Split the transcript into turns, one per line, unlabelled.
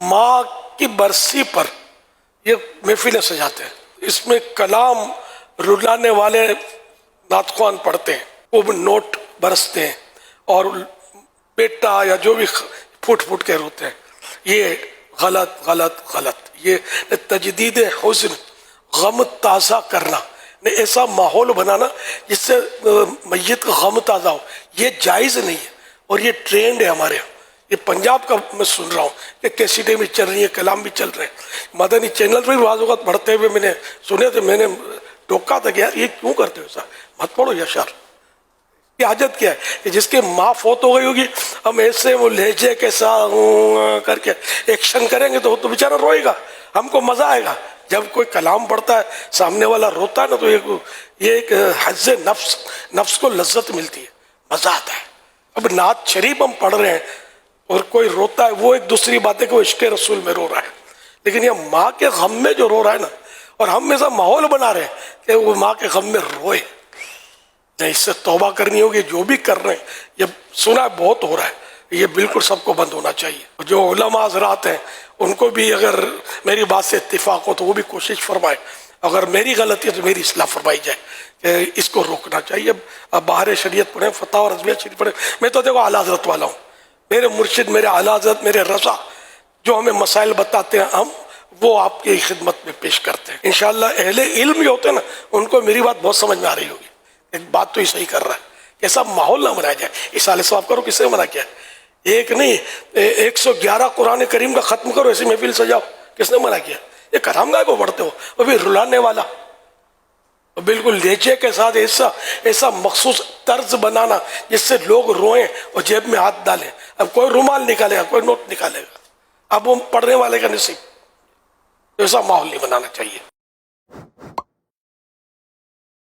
ماں کی برسی پر یہ محفلیں سجاتے ہیں، اس میں کلام رلانے والے نعت خوان پڑھتے ہیں، وہ بھی نوٹ برستے ہیں اور بیٹا یا جو بھی پھوٹ پھوٹ کے روتے ہیں. یہ غلط غلط غلط. یہ تجدید حزن، غم تازہ کرنا، ایسا ماحول بنانا جس سے میت کا غم تازہ ہو، یہ جائز نہیں ہے. اور یہ ٹرینڈ ہے ہمارے یہاں. یہ پنجاب کا میں سن رہا ہوں کہ کیسٹیں بھی چل رہی ہیں، کلام بھی چل رہے ہیں. مدنی چینل پہ بھی بعض اوقات پڑھتے ہوئے میں نے سنے تھے، میں نے ٹوکا تھا کہ یار یہ کیوں کرتے ہو ایسا، مت پڑھو یہ اشعار. یہ حاجت کیا ہے کہ جس کی ماں فوت ہو گئی ہوگی، ہم ایسے وہ لہجے کے ساتھ کر کے ایکشن کریں گے تو وہ تو بیچارہ روئے گا، ہم کو مزہ آئے گا. جب کوئی کلام پڑھتا ہے سامنے والا روتا ہے نا، تو یہ ایک حظ نفس کو لذت ملتی ہے، مزہ آتا ہے. اب نعت شریف ہم پڑھ رہے ہیں اور کوئی روتا ہے، وہ ایک دوسری بات ہے کہ وہ عشق رسول میں رو رہا ہے. لیکن یہ ماں کے غم میں جو رو رہا ہے نا، اور ہم ایسا ماحول بنا رہے ہیں کہ وہ ماں کے غم میں روئے. نہیں، اس سے توبہ کرنی ہوگی. جو بھی کر رہے ہیں، یہ سنا ہے بہت ہو رہا ہے، یہ بالکل سب کو بند ہونا چاہیے. جو علماء حضرات ہیں ان کو بھی اگر میری بات سے اتفاق ہو تو وہ بھی کوشش فرمائے، اگر میری غلطی ہے تو میری اصلاح فرمائی جائے کہ اس کو روکنا چاہیے. اب باہر شریعت پڑھیں، فتح اور رضویہ شریف پڑھیں. میں تو دیکھو اعلیٰ حضرت والا ہوں، میرے مرشد، میرے اعلیٰ حضرت، میرے رضا جو ہمیں مسائل بتاتے ہیں، ہم وہ آپ کی خدمت میں پیش کرتے ہیں. انشاءاللہ اہل علم جو ہوتے ہیں نا، ان کو میری بات بہت سمجھ میں آ رہی ہوگی. ایک بات تو ہی صحیح کر رہا ہے، ایسا ماحول نہ بنایا جائے. اصالہ ثواب کرو، کس نے منع کیا ہے؟ ایک نہیں 111 قرآن کریم کا ختم کرو، ایسی محفل سجاؤ، کس نے منع کیا؟ یہ کلام گائے کو پڑھتے ہو، وہ بھی رلانے والا، بالکل لہجے کے ساتھ ایسا مخصوص طرز بنانا جس سے لوگ روئیں اور جیب میں ہاتھ ڈالیں. اب کوئی رومال نکالے گا، کوئی نوٹ نکالے گا، اب وہ پڑھنے والے کا نصیب. ایسا ماحول نہیں بنانا چاہیے.